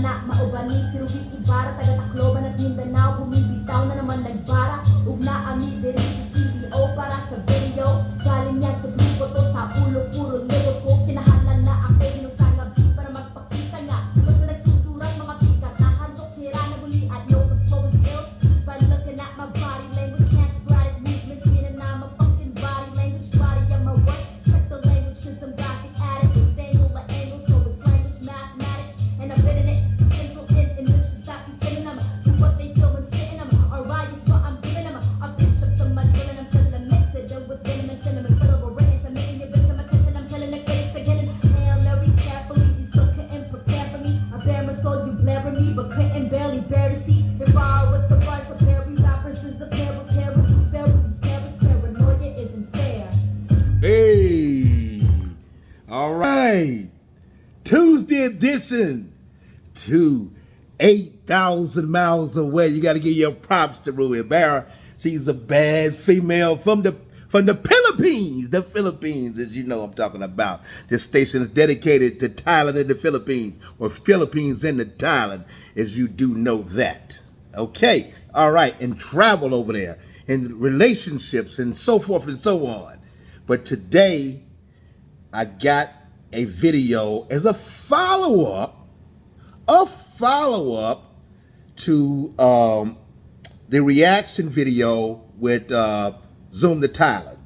na maubani si Ruby Ibarra taga Tacloban at Mindanao bumibitaw na naman nagbara ugna ami diri sa CDO para sa video galing yan sa blue photo sa ulo puro lewot ko kinahalan na ang peno sa gabi para magpakita nga basta nagsusurat mga pikat na handok hira na guli at no the flow is ill just by looking at my body language hands sporadic movements meaning I'm a fucking body language body of my work check the language cause I'm graphic addict angle like angle so it's language mathematics and I've been in it pencil in English to stop you sending them to what they feel when spitting them alright is what I'm giving them I'll pitch up some mud drilling I'm feeling mixed it with venom and cinnamon fillable ratings I'm making you bring some attention I'm killing the critics again Hail Mary carefully you still couldn't prepare for me I bear my soul you blabbering me but couldn't barely bear to see if I with the bars of Perry rappers is a pair of parodies parents paranoia isn't fair. Hey, all right, Tuesday edition to 8,000 miles away. You got to give your props to Ruby Ibarra. She's a bad female from the Philippines. The Philippines, as you know I'm talking about. This station is dedicated to Thailand and the Philippines, or Philippines and the Thailand, as you do know that. Okay, all right, and travel over there, and relationships, and so forth and so on. But today, I got a video as a follow-up to the reaction video with Zoom to Thailand.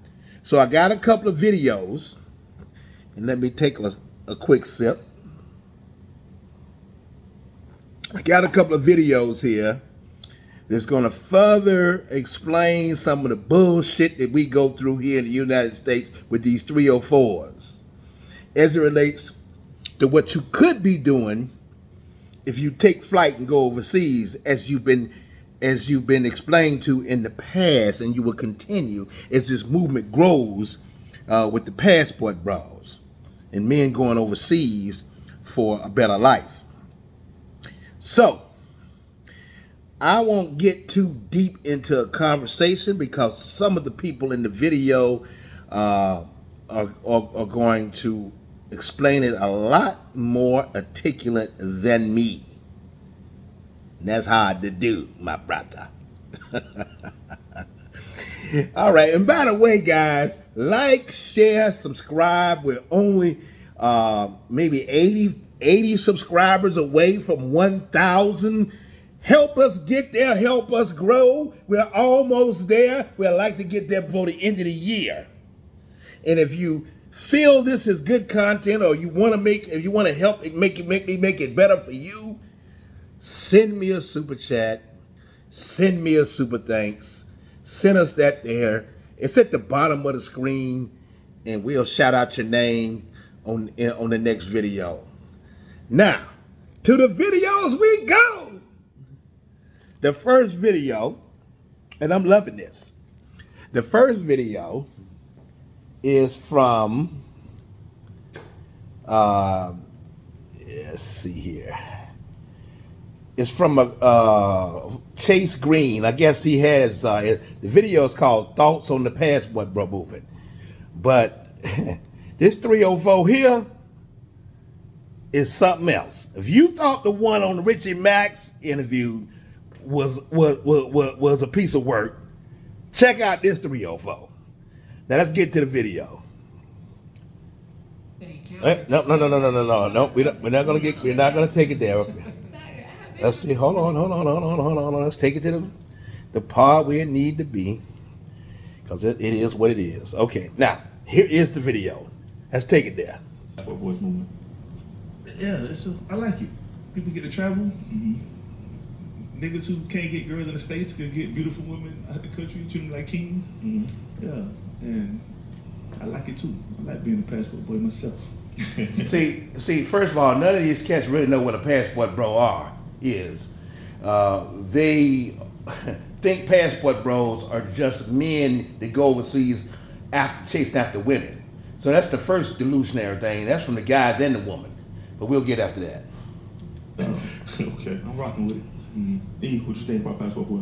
So I got a couple of videos, and let me take a quick sip. I got a couple of videos here that's going to further explain some of the bullshit that we go through here in the United States with these 304s as it relates to what you could be doing if you take flight and go overseas, as you've been explained to in the past, and you will continue as this movement grows with the passport bros and men going overseas for a better life. So I won't get too deep into a conversation because some of the people in the video are going to explain it a lot more articulate than me. And that's hard to do, my brother. All right, and by the way, guys, like, share, subscribe. We're only maybe 80 subscribers away from 1,000. Help us get there, help us grow. We're almost there. We'd like to get there before the end of the year. And if you feel this is good content, or you want to help it make it better for you, send me a super chat, send me a super thanks, send us that there. It's at the bottom of the screen, and we'll shout out your name on the next video. Now, to the videos we go. The first video, and I'm loving this. The first video is from, let's see here. It's from Chase Green. I guess he has, the video is called Thoughts on the Passport Bro Movement. But this 304 here is something else. If you thought the one on the Richie Max interview was a piece of work, check out this 304. Now let's get to the video. No. We're not gonna take it there. Let's see. Hold on. Let's take it to the part where it need to be, because it is what it is. Okay. Now here is the video. Let's take it there. Passport Boys movement. Yeah, I like it. People get to travel. Mm-hmm. Niggas who can't get girls in the States can get beautiful women out the country, treat them like kings. Mm-hmm. Yeah, and I like it too. I like being a passport boy myself. see, first of all, none of these cats really know what a passport bro is. They think passport bros are just men that go overseas chasing after women. So that's the first delusionary thing. That's from the guys and the woman. But we'll get after that. Okay, I'm rocking with it. Mm-hmm. E, what you think about Passport Boy?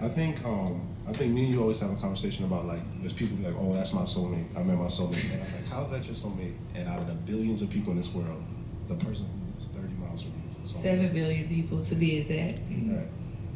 I think me and you always have a conversation about, like, there's people be like, oh, that's my soulmate. I met my soulmate. And I was like, how's that your soulmate? And out of the billions of people in this world, the person who lives 30 miles from you So, 7 million people to be exact. right.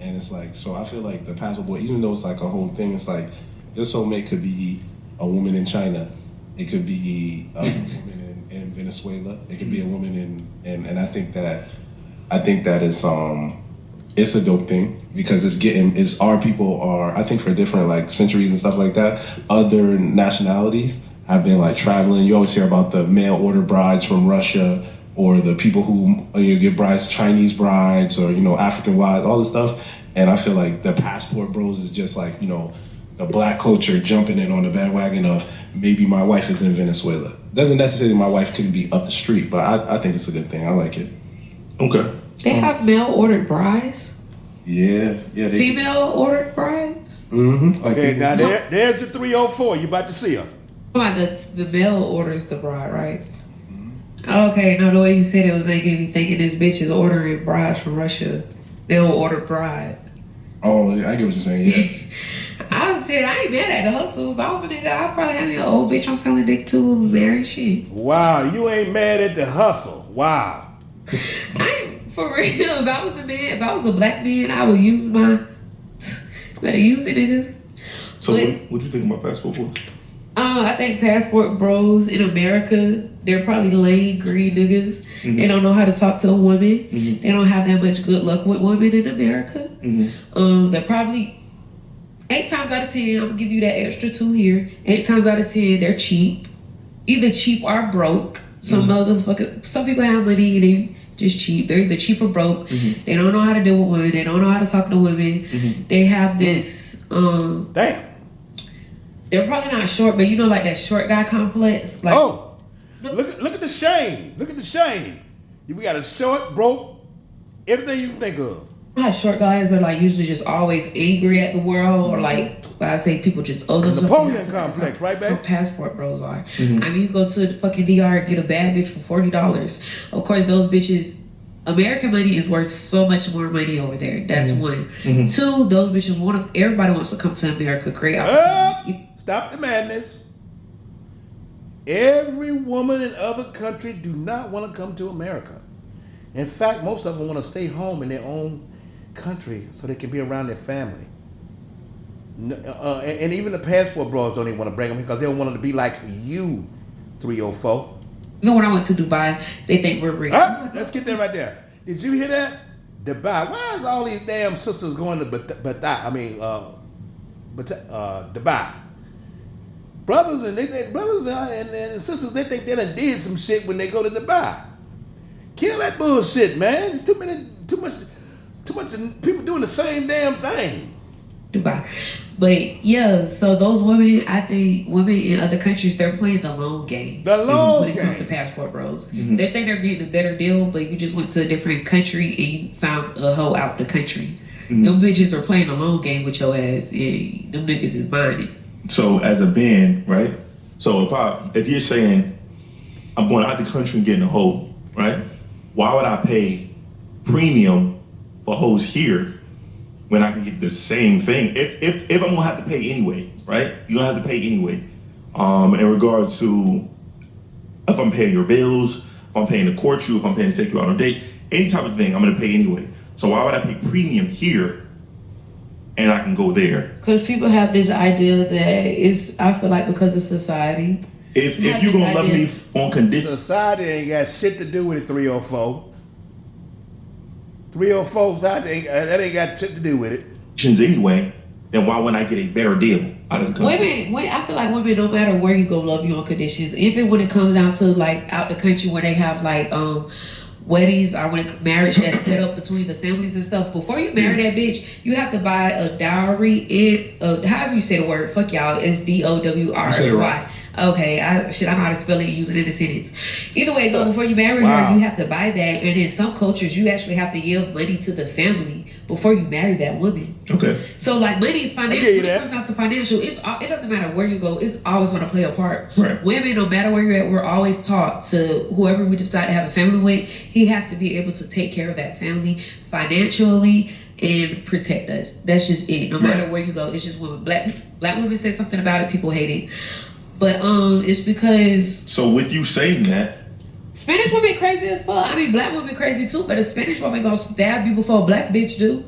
And it's like, so I feel like the passport boy, even though it's like a whole thing, it's like your soulmate could be a woman in China, it could be a woman in Venezuela, it could be a woman and I think that it's a dope thing because it's our people are, I think for different like centuries and stuff like that, other nationalities have been like traveling. You always hear about the mail order brides from Russia or the people who get brides, Chinese brides or, African wives, all this stuff. And I feel like the passport bros is just like, the black culture jumping in on the bandwagon of maybe my wife is in Venezuela. Doesn't necessarily my wife couldn't be up the street, but I think it's a good thing. I like it. Okay. They have male ordered brides, Yeah. They, female ordered brides. Mm-hmm. Like Okay, people- now there's the 304. You about to see her. Come on, the male orders the bride, right? Okay, no, the way you said it was making me thinking this bitch is ordering brides from Russia. Male ordered bride. Oh, yeah, I get what you're saying. Yeah. I ain't mad at the hustle. If I was a nigga, I'd probably have me an old bitch I'm selling dick to, married shit. Wow, you ain't mad at the hustle. Wow. I ain't, for real, if I was a man, if I was a black man, I would use better use it, nigga. So But- what you think about passport boy? I think passport bros in America, they're probably lame, green niggas. Mhm. They don't know how to talk to a woman. Mhm. They don't have that much good luck with women in America. Mm-hmm. They're probably 8 times out of 10, I'm gonna give you that extra 2 here. 8 times out of 10, they're cheap. Either cheap or broke. Some people have money and they just cheap. They're either cheap or broke. Mhm. They don't know how to deal with women. They don't know how to talk to women. Mhm. They have this Damn. they're probably not short, but like that short guy complex. Like, Oh, look at the shame. Look at the shame. We got a short, broke, everything you can think of. how short guys are like usually just always angry at the world, or like I say people just owe them something. Napoleon complex, right, So babe? passport bros are. Mhm. I mean, you go to the fucking DR and get a bad bitch for $40. Of course, those bitches. American money is worth so much more money over there. That's one. Mhm. 2, those bitches everybody wants to come to America. Great opportunity. Stop the madness. Every woman in other country do not want to come to America. In fact, most of them want to stay home in their own country so they can be around their family. And even the passport bros don't even want to bring them because they don't want them to be like you, 304. Even when I went to Dubai, they think we're rich. Let's get that right there. Did you hear that? Dubai. Why is all these damn sisters going to Dubai? Brothers and sisters, they think they done did some shit when they go to Dubai. Kill that bullshit, man. It's too much people doing the same damn thing. Dubai. But yeah, so those women, I think women in other countries, they're playing the long game. The long when it comes to game. passport bros. Mhm. They think they're getting a better deal, but you just went to a different country and you found a hoe out the country. Mhm. Them bitches are playing a long game with your ass, and them niggas is minded. So as a band, right? So if you're saying I'm going out the country and getting a hoe, right? Why would I pay premium for hoes here when I can get the same thing? If I'm gonna have to pay anyway, right? You're gonna have to pay anyway. In regards to if I'm paying your bills, if I'm paying to court you, if I'm paying to take you out on a date, any type of thing, I'm gonna pay anyway. So why would I pay premium here and I can go there? Because people have this idea that I feel like because of society. If Yeah, you're gonna this love me idea. on condition, Society ain't got shit to do with it, 304. 304, that ain't got shit to do with it. anyway, then why wouldn't I get a better deal out of the country? Women, I feel like women, no matter where you go, love you on conditions. Even when it comes down to like out the country where they have like weddings or when marriage that's set up between the families and stuff. Before you marry that bitch, you have to buy a dowry and however you say the word. Fuck y'all, it's DOWRY. You said it right. Okay, I know how to spell it and use it in a sentence. Either way, though, before you marry Wow. her, you have to buy that. And in some cultures, you actually have to give money to the family before you marry that woman. Okay. So like money, I financial, get you when it that. comes down to financial, it doesn't matter where you go, it's always going to play a part. Right. Women, no matter where you're at, we're always taught to whoever we decide to have a family with, he has to be able to take care of that family financially and protect us. That's just it. No matter Right. where you go, it's just women. Black women say something about it, people hate it. But it's because So with you saying that, Spanish women crazy as fuck. I mean, black women crazy too, but a Spanish woman gonna stab you before a black bitch do.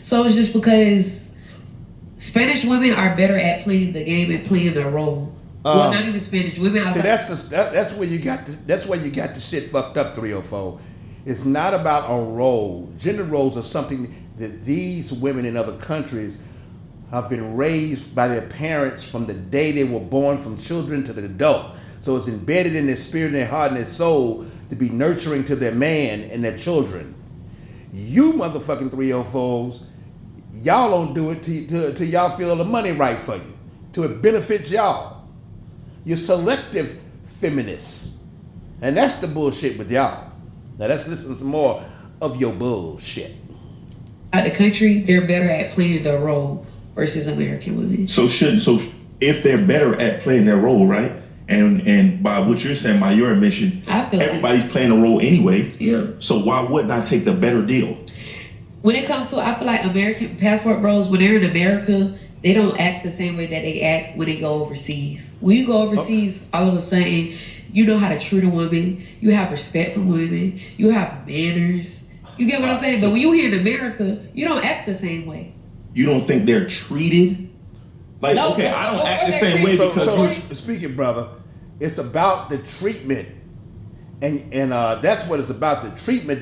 So it's just because Spanish women are better at playing the game and playing their role. Well, not even Spanish women. See, that's where you got the shit fucked up. 304. It's not about a role. Gender roles are something that these women in other countries have been raised by their parents from the day they were born, from children to the adult. So it's embedded in their spirit and their heart and their soul to be nurturing to their man and their children. You motherfucking 304s, y'all don't do it till y'all feel the money right for you, till it benefits y'all. You're selective feminists. And that's the bullshit with y'all. Now let's listen to some more of your bullshit. Out the country, they're better at playing their role versus American women. So if they're better at playing their role, right? And by what you're saying, by your admission, I feel everybody's playing a role anyway. Yeah. So why wouldn't I take the better deal? When it comes to, I feel like American passport bros, when they're in America, they don't act the same way that they act when they go overseas. When you go overseas, all of a sudden, you know how to treat a woman. You have respect for women. You have manners. You get what I'm saying? But when you here in America, you don't act the same way. You don't think they're treated? Like, No, okay, but I don't before act the they're same way treated- because So speaking, brother, it's about the treatment, and that's what it's about. The treatment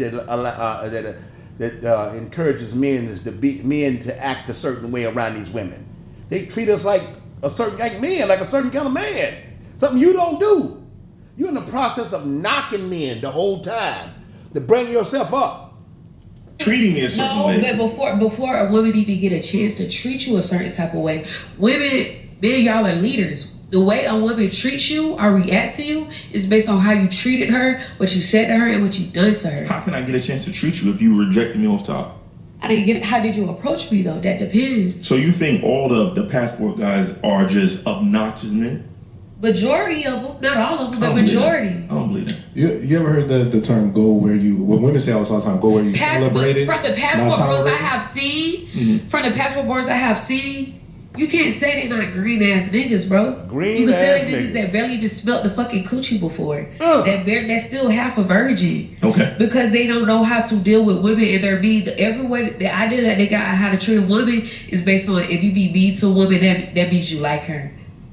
that encourages men to act a certain way around these women. They treat us like a certain kind of man. Something you don't do. You're in the process of knocking men the whole time to bring yourself up. treating me a certain No, way. but before a woman even get a chance to treat you a certain type of way, men, y'all are leaders. The way a woman treats you or reacts to you is based on how you treated her, what you said to her, and what you done to her. How can I get a chance to treat you if you rejected me off top? I didn't get it. How did you approach me though? That depends. So you think all the passport guys are just obnoxious men? Majority of them, not all of them, I but don't believe that. majority. I don't believe that. You ever heard the term "go where you"? When women say all the time, "Go where you celebrated." From the passport not bros I tolerated? have seen, Mhm. from the passport bros I have seen, you can't say they're not green ass niggas, bro. Green you can tell ass they niggas niggas. that barely even smelt the fucking coochie before. Ugh. That's still half a virgin. Okay. Because they don't know how to deal with women and they're mean. Every way the idea that they got how to treat a woman is based on if you be mean to a woman, that means you like her.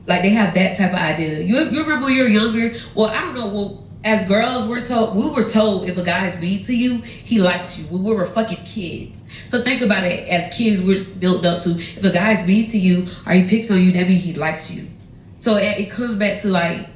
Like they have that type of idea. You remember when you were younger? Well, I don't know. Well, as girls, we were told if a guy is mean to you, he likes you. When we were fucking kids. So think about it. As kids, we're built up to if a guy is mean to you or he picks on you, that means he likes you. So it comes back to like.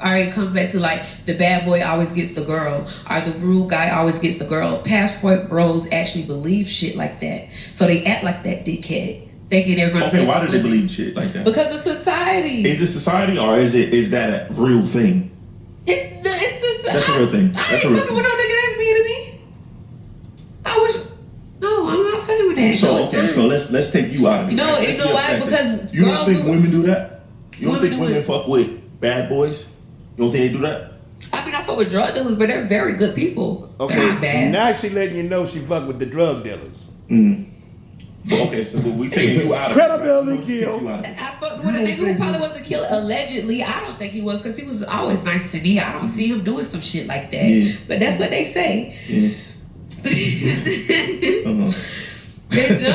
Or it comes back to like the bad boy always gets the girl, or the rude guy always gets the girl. Passport bros actually believe shit like that, so they act like that dickhead, thinking they're gonna. Okay, why do they believe shit like that? Because of society. Is it society or is that a real thing? It's society. That's a real thing. I That's a ain't real fucking with no nigga that's mean to me. I wish. No, I'm not fucking with that. So No, it's okay, not. so let's take you out of it. No, right? you Let's know be why? objective. Because you don't girls think who- women do that? You don't Women think do women it. fuck with bad boys? You don't think they do that? I mean, I fuck with drug dealers, but they're very good people. They're not Okay, bad. now she letting you know she fuck with the drug dealers. Mm. But okay, so we taking you out of Credibility it. Right? kill. Take you out of it. I fucked with a nigga who probably was a killer. Allegedly, I don't think he was because he was always nice to me. I don't see him doing some shit like that. Yeah. But that's what they say. Yeah. Uh-huh. They do.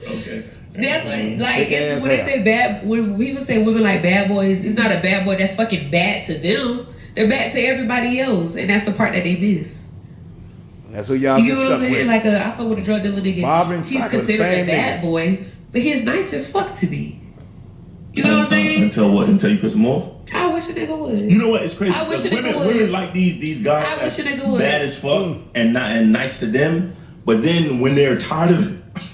Okay. That's what, like, Big ass when they hair. say bad, when people say women like bad boys, it's not a bad boy that's fucking bad to them. They're bad to everybody else, and that's the part that they miss. That's who y'all You get know what I'm stuck saying? with. Like, I fuck with a drug dealer nigga. Marvin He's Sack with the considered a same bad niggas. boy, but he's nice as fuck to me. You know what I'm saying? Until what? Until you piss them off? I wish a nigga would. You know what? It's crazy. I wish because a nigga would. women like these guys I wish that's a nigga would. bad as fuck and nice to them. But then when they're tired of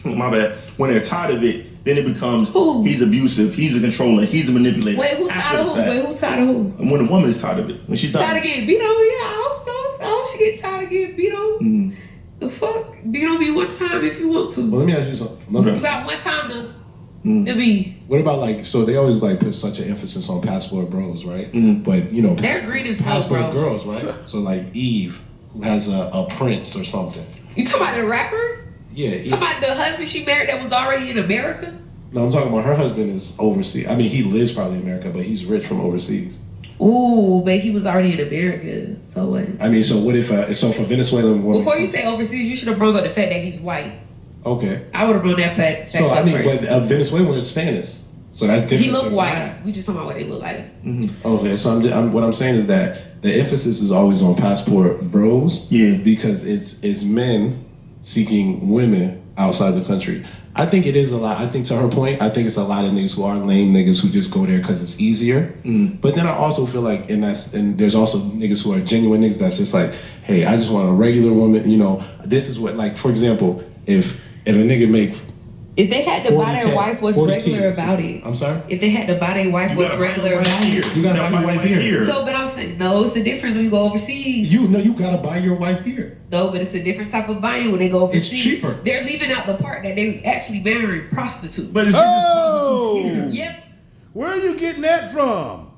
it, my bad. When they're tired of it, then it becomes Who? he's abusive, he's a controller, he's a manipulator. Wait, who After tired of the who? fact. Wait, who tired of who? And when a woman is tired of it, when she's Tired of getting beat on? Yeah, I hope so. I hope she get tired of getting beat on. Mm. The fuck? Beat on me one time if you want to. Well, let me ask you something. You got one time to Mm. be. What about like, so they always like put such an emphasis on passport bros, right? Mm. But you know, They're green as fuck, passport bro. girls, right? So like Eve, who has a prince or something. You talking about the rapper? Yeah, Eve. Talking about the husband she married that was already in America? No, I'm talking about her husband is overseas. I mean, he lives probably in America, but he's rich from overseas. Ooh, but he was already in America. So what? I mean, so what if so for Venezuelan woman? Before you say overseas, you should have brought up the fact that he's white. Okay. I would have brought that fact So I up mean, first. but Venezuelan is Spanish, so that's different. He looked than white. black. We just talking about what they look like. Okay, so what I'm saying is that the emphasis is always on passport bros. Yeah. Because it's men seeking women outside the country. I think it is a lot. I think to her point, I think it's a lot of niggas who are lame niggas who just go there because it's easier. But then I also feel like, and there's also niggas who are genuine niggas that's just like, hey, I just want a regular woman. You know, this is what, like, for example, if a nigga make If they had to buy their wife, what's 40 regular kids. about it? I'm sorry? If they had to buy their wife, what's regular about it? You gotta buy your wife here. So, but I'm saying, no, it's a difference when you go overseas. You gotta buy your wife here. No, but it's a different type of buying when they go It's overseas. cheaper. They're leaving out the part that they actually marrying prostitutes. But it's Oh! prostitutes here. Yep. Where are you getting that from?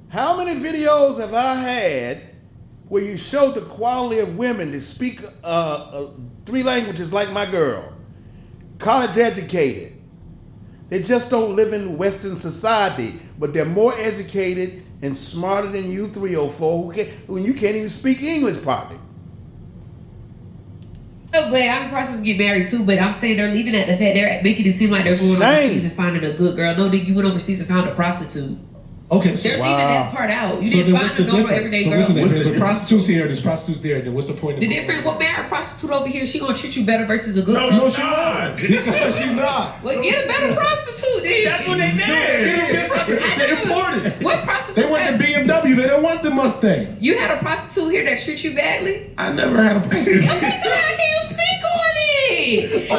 How many videos have I had where you showed the quality of women that speak 3 languages like my girl? College educated. They just don't live in Western society, but they're more educated and smarter than you 304 when you can't even speak English properly. But I mean, prostitutes get married too. But I'm saying they're leaving at the fact they're making it seem like they're going Same. overseas and finding a good girl. No, nigga, you went overseas and found a prostitute. Okay, so They're leaving that part out. You so didn't then what's find the a normal difference? everyday So girl. what's the What's difference? the There's a prostitutes here, there's prostitutes there. Then what's the point? The difference, what married prostitute over here, she gonna treat you better versus a good No, girl. No, she won't. Because she's not. Well, get a better prostitute then. That's what they did. They imported. What prostitute? They want the BMW. They don't want the Mustang. You had a prostitute here that treats you badly? I never had a prostitute. Okay, so how can you speak on it? All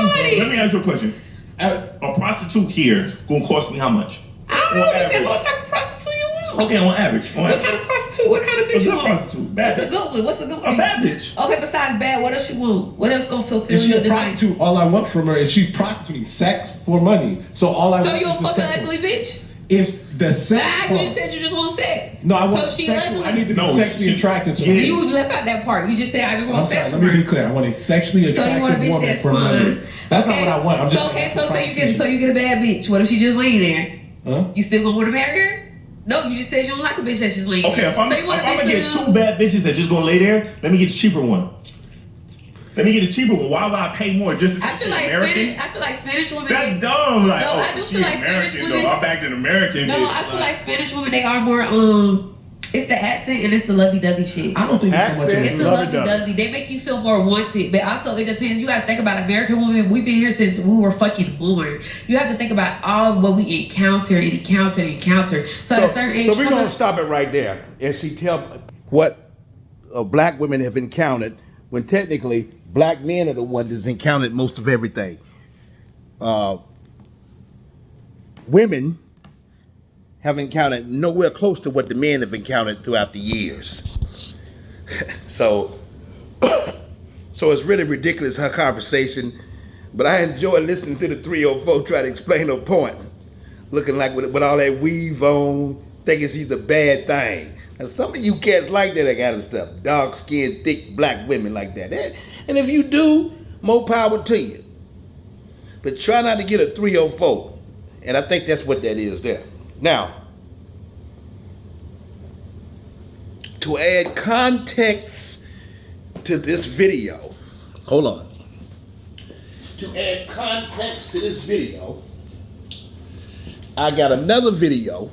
right, let me ask you a question. A prostitute here gonna cost me how much? I don't know. On Depends average. what type of prostitute you want. Okay, on average. What kind of prostitute? What kind of A bitch you good want? prostitute. Bad What's a bitch. good one? What's a good one? A bad bitch. Okay, besides bad, what else you want? What else gonna fulfill If she's your a desire? prostitute, all I want from her is she's prostituting sex for money. So all I So want you'll is the fuck an sex. ugly bitch? If the sex Ah, you part- just said you just want sex. No, I want So she's sexual. ugly. I need to be No, sexually she- attracted to yeah. her. You left out that part. You just said I just want I'm sex. sorry, let me from be her. clear. I want a sexually So you attractive want a bitch woman that's for money. fine. That's not what I want. I'm just so okay, saying so you prostitution. get a bad bitch. What if she just laying there? Huh? You still gonna want to marry her? No, you just said you don't like a bitch that's just laying Okay, there. if I'm so you want a bitch gonna get that- two bad bitches that just gonna lay there, let me get the cheaper one. Let me get a cheaper one. Why would I pay more just to say I feel she's like American? Spanish women. That's they- dumb. Like, No, I oh, do she's feel like Spanish American women- though. I backed an American No, bitch. I feel like Spanish women. They are more it's the accent and it's the lovey-dovey shit. I don't think it's so much Accent. of It's the Lovey-dovey. lovey-dovey. They make you feel more wanted, but also it depends. You got to think about American women. We've been here since we were fucking born. You have to think about all what we encounter and encounter and encounter. So, at a certain age, So we're some gonna of- stop it right there. As she tell what black women have encountered, when technically black men are the ones that's encountered most of everything. Women have encountered nowhere close to what the men have encountered throughout the years. So it's really ridiculous, her conversation. But I enjoy listening to the 304 try to explain her point. Looking like with all that weave on, thinking she's a bad thing. Now some of you cats like that kind of stuff. Dark skinned, thick black women like that. And if you do, more power to you. But try not to get a 304. And I think that's what that is there. Now, to add context to this video, hold on. To add context to this video, I got another video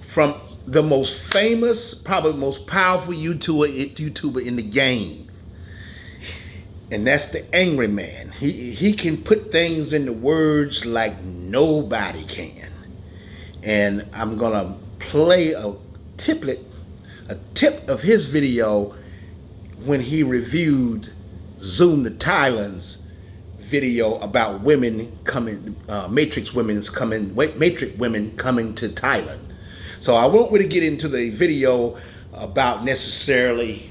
from the most famous, probably most powerful YouTuber in the game. And that's the Angry Man. He can put things into words like nobody can. And I'm gonna play a tip of his video when he reviewed Zoom to Thailand's video about women coming, Matrix women coming to Thailand. So I won't really get into the video about necessarily,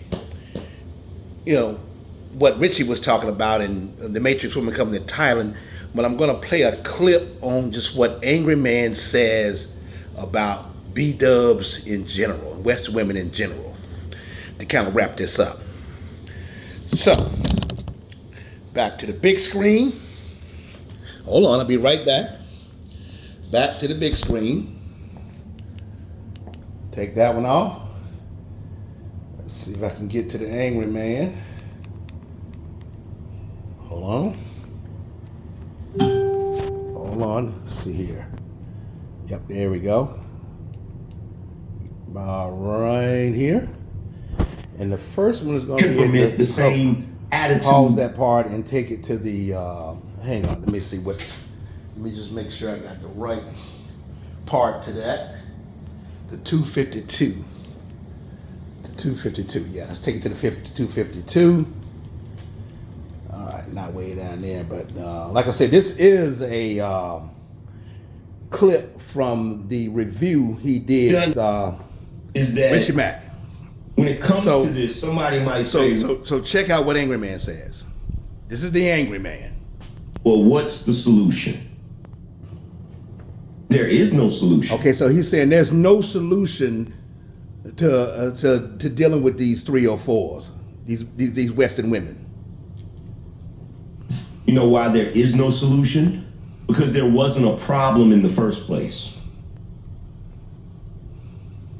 what Richie was talking about in the Matrix women coming to Thailand, but I'm gonna play a clip on just what Angry Man says about B-dubs in general, and Western women in general, to kind of wrap this up. So, back to the big screen. Hold on, I'll be right back. Back to the big screen. Take that one off. Let's see if I can get to the angry man. Hold on. Hold on. Let's see here. Yep, there we go. About right here. And the first one is going to be implement the same attitude. Pause that part and take it to the. Hang on. Let me see what. Let me just make sure I got the right part to that. The 252. The 252. Yeah, let's take it to the 252. All right, not way down there, but like I said, this is a clip from the review he did. Is that Richie Mack. when it comes to this, somebody might say, So check out what Angry Man says. This is the Angry Man. well, what's the solution? There is no solution. Okay, so he's saying there's no solution to dealing with these 304s, these Western women. You know why there is no solution? Because there wasn't a problem in the first place.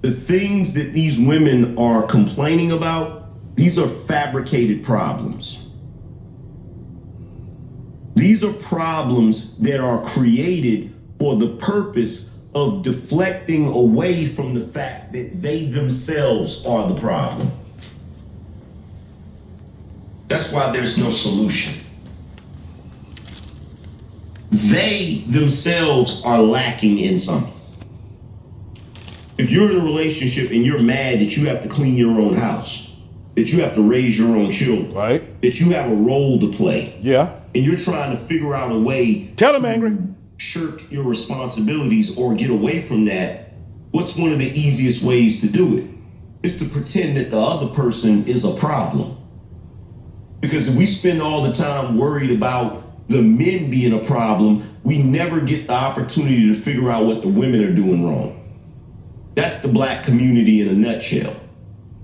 The things that these women are complaining about, these are fabricated problems. These are problems that are created for the purpose of deflecting away from the fact that they themselves are the problem. That's why there's no solution. They themselves are lacking in something. If you're in a relationship and you're mad that you have to clean your own house, that you have to raise your own children, Right. that you have a role to play, Yeah. and you're trying to figure out a way Tell him, Angry. shirk your responsibilities or get away from that, what's one of the easiest ways to do it? Is to pretend that the other person is a problem. Because if we spend all the time worried about the men being a problem, we never get the opportunity to figure out what the women are doing wrong. That's the black community in a nutshell.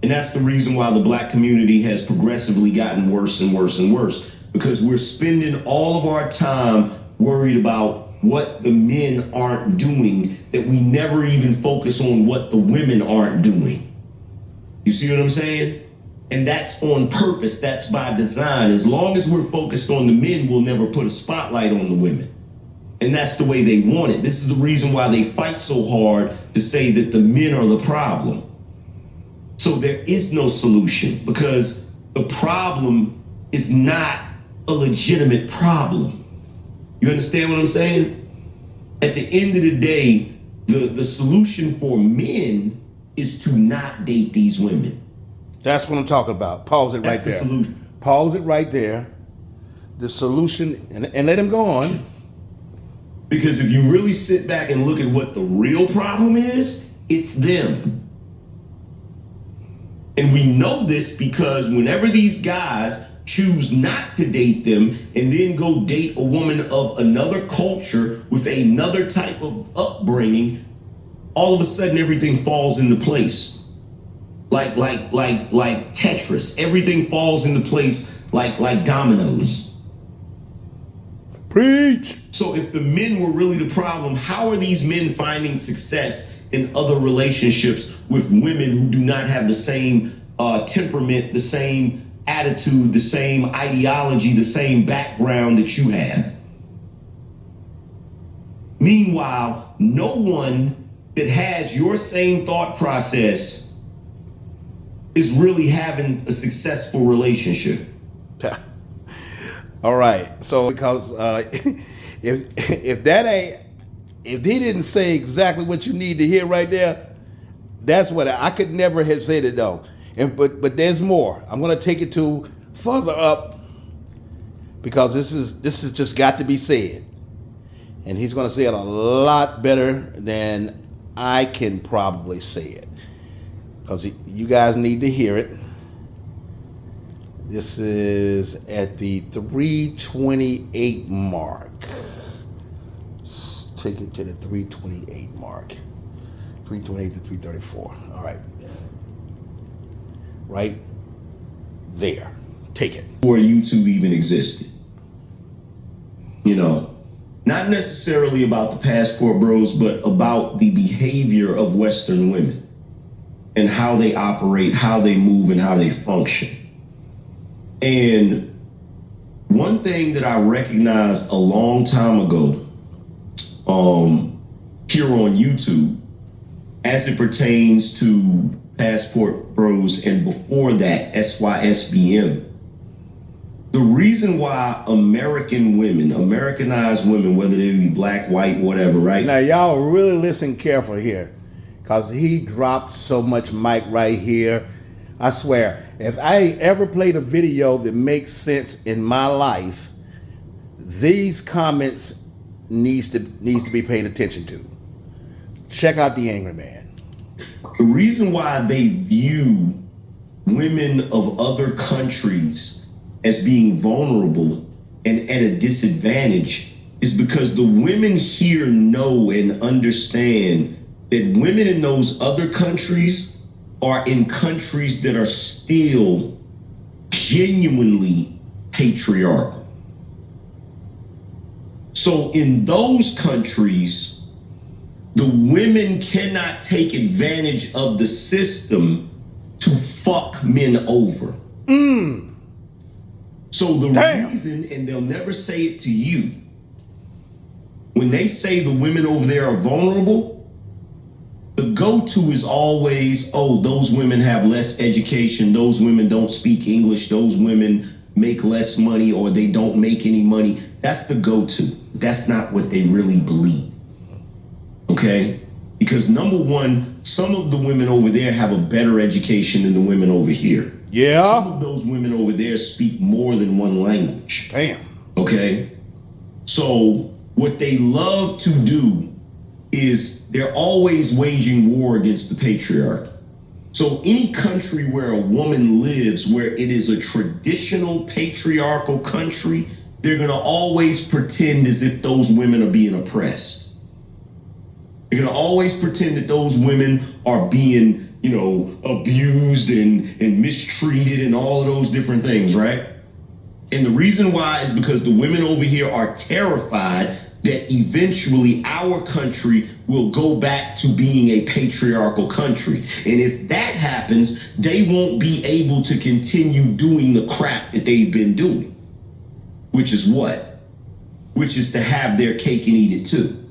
And that's the reason why the black community has progressively gotten worse and worse and worse. Because we're spending all of our time worried about what the men aren't doing, that we never even focus on what the women aren't doing. You see what I'm saying? And that's on purpose, that's by design. As long as we're focused on the men, we'll never put a spotlight on the women. And that's the way they want it. This is the reason why they fight so hard to say that the men are the problem. So there is no solution because the problem is not a legitimate problem. You understand what I'm saying? At the end of the day, the solution for men is to not date these women. That's what I'm talking about. Pause it That's right the there. solution. Pause it right there. The solution, and let him go on. Because if you really sit back and look at what the real problem is, it's them. And we know this because whenever these guys choose not to date them and then go date a woman of another culture with another type of upbringing, all of a sudden everything falls into place. Like Tetris. Everything falls into place like dominoes. Preach. So if the men were really the problem, how are these men finding success in other relationships with women who do not have the same temperament, the same attitude, the same ideology, the same background that you have? Meanwhile, no one that has your same thought process is really having a successful relationship. All right. So because if that ain't, if he didn't say exactly what you need to hear right there, that's what I could never have said it though. And but there's more. I'm gonna take it to further up because this is just got to be said, and he's gonna say it a lot better than I can probably say it because you guys need to hear it. This is at the 328 mark. Let's take it to the 328 mark. 328 to 334. All right. Right there. Take it. Before YouTube even existed. You know, not necessarily about the passport bros, but about the behavior of Western women. and how they operate, how they move, and how they function. And one thing that I recognized a long time ago here on YouTube, as it pertains to Passport Bros and before that, SYSBM, the reason why American women, Americanized women, whether they be black, white, whatever, right? Now, y'all really listen careful here, because he dropped so much mic right here. I swear, if I ever played a video that makes sense in my life, these comments needs to be paid attention to. Check out the Angry Man. The reason why they view women of other countries as being vulnerable and at a disadvantage is because the women here know and understand that women in those other countries are in countries that are still genuinely patriarchal. So in those countries, the women cannot take advantage of the system to fuck men over. So the reason, and they'll never say it to you, when they say the women over there are vulnerable, the go-to is always, oh, those women have less education, those women don't speak English, those women make less money, or they don't make any money. That's the go-to. That's not what they really believe. Okay? Because number one, some of the women over there have a better education than the women over here. Yeah. Some of those women over there speak more than one language. Damn. Okay? So what they love to do is they're always waging war against the patriarchy. So any country where a woman lives, where it is a traditional patriarchal country, they're going to always pretend as if those women are being oppressed. They're going to always pretend that those women are being, abused and mistreated and all of those different things, right? And the reason why is because the women over here are terrified that eventually our country will go back to being a patriarchal country. And if that happens, they won't be able to continue doing the crap that they've been doing. Which is what? Which is to have their cake and eat it too.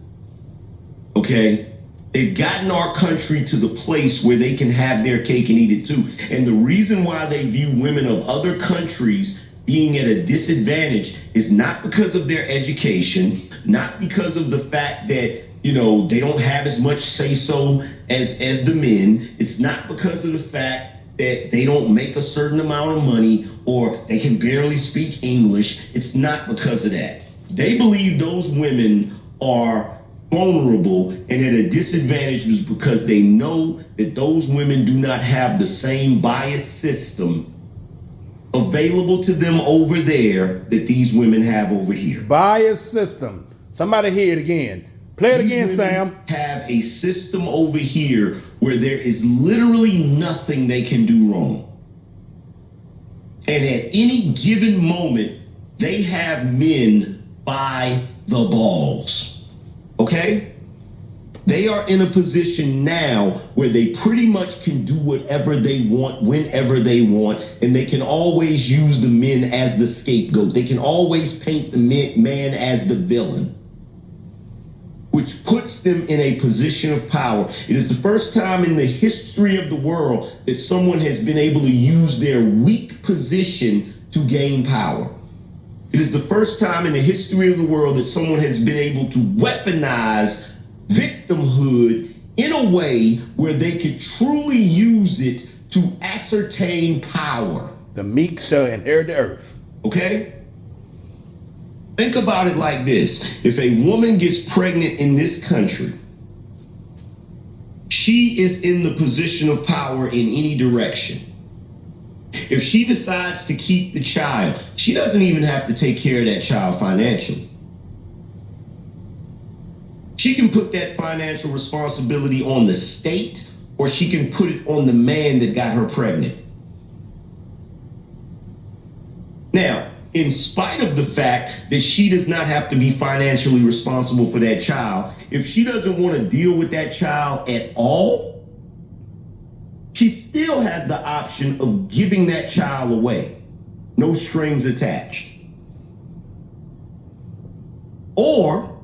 Okay? They've gotten our country to the place where they can have their cake and eat it too. And the reason why they view women of other countries being at a disadvantage is not because of their education, not because of the fact that, they don't have as much say-so as the men. It's not because of the fact that they don't make a certain amount of money or they can barely speak English. It's not because of that. They believe those women are vulnerable and at a disadvantage because they know that those women do not have the same bias system available to them over there that these women have over here. Bias system. Somebody hear it again. Play it again, Sam. Have a system over here where there is literally nothing they can do wrong. And at any given moment, they have men by the balls. Okay? They are in a position now where they pretty much can do whatever they want, whenever they want, and they can always use the men as the scapegoat. They can always paint the man as the villain, which puts them in a position of power. It is the first time in the history of the world that someone has been able to use their weak position to gain power. It is the first time in the history of the world that someone has been able to weaponize victimhood in a way where they could truly use it to ascertain power. The meek shall inherit the earth. Okay? Think about it like this. If a woman gets pregnant in this country, she is in the position of power in any direction. If she decides to keep the child, she doesn't even have to take care of that child financially. She can put that financial responsibility on the state, or she can put it on the man that got her pregnant. Now, in spite of the fact that she does not have to be financially responsible for that child, if she doesn't want to deal with that child at all, she still has the option of giving that child away. No strings attached. Or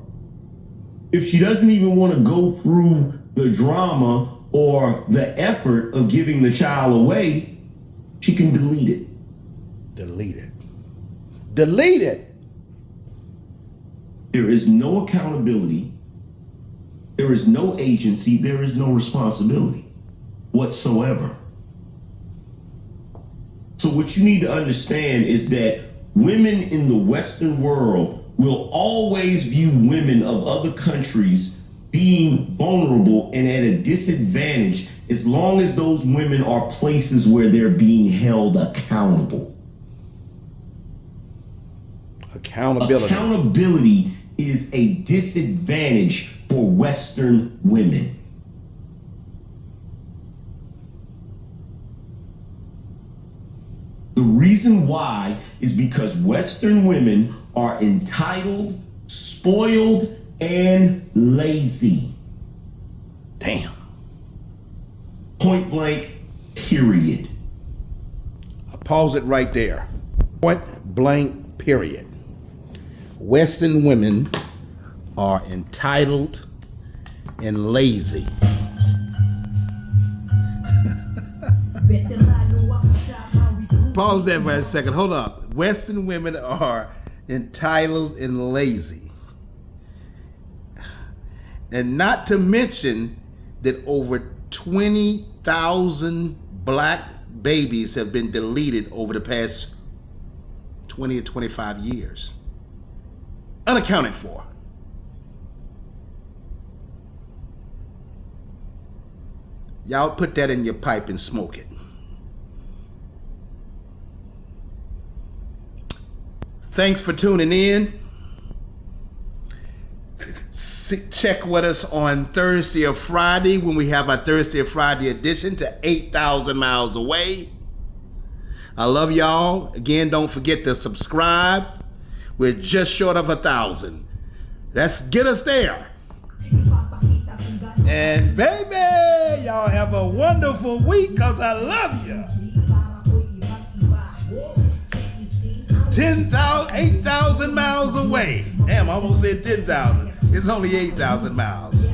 if she doesn't even want to go through the drama or the effort of giving the child away, she can delete it. Delete it. Delete it. There is no accountability. There is no agency. There is no responsibility whatsoever. So what you need to understand is that women in the Western world will always view women of other countries being vulnerable and at a disadvantage as long as those women are places where they're being held accountable. Accountability. Accountability is a disadvantage for Western women. The reason why is because Western women are entitled, spoiled, and lazy. Damn. Point blank, period. I'll pause it right there. Point blank, period. Western women are entitled and lazy. Pause that for a second. Hold up. Western women are entitled and lazy. And not to mention that over 20,000 black babies have been deleted over the past 20 or 25 years. Unaccounted for. Y'all put that in your pipe and smoke it. Thanks for tuning in. Check with us on Thursday or Friday when we have our Thursday or Friday edition to 8,000 Miles Away. I love y'all. Again, don't forget to subscribe. We're just short of 1,000. Let's get us there. And baby, y'all have a wonderful week because I love you. 8,000 miles away. Damn, I almost said 10,000. It's only 8,000 miles.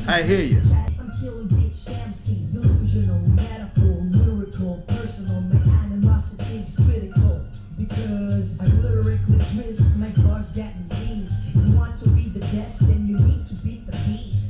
I hear you. I'm killing bitch MCs, delusional, metaphor, lyrical, personal, my animosity's critical. Because I'm lyrically twist, my bars got disease. You want to be the best, then you need to beat the beast.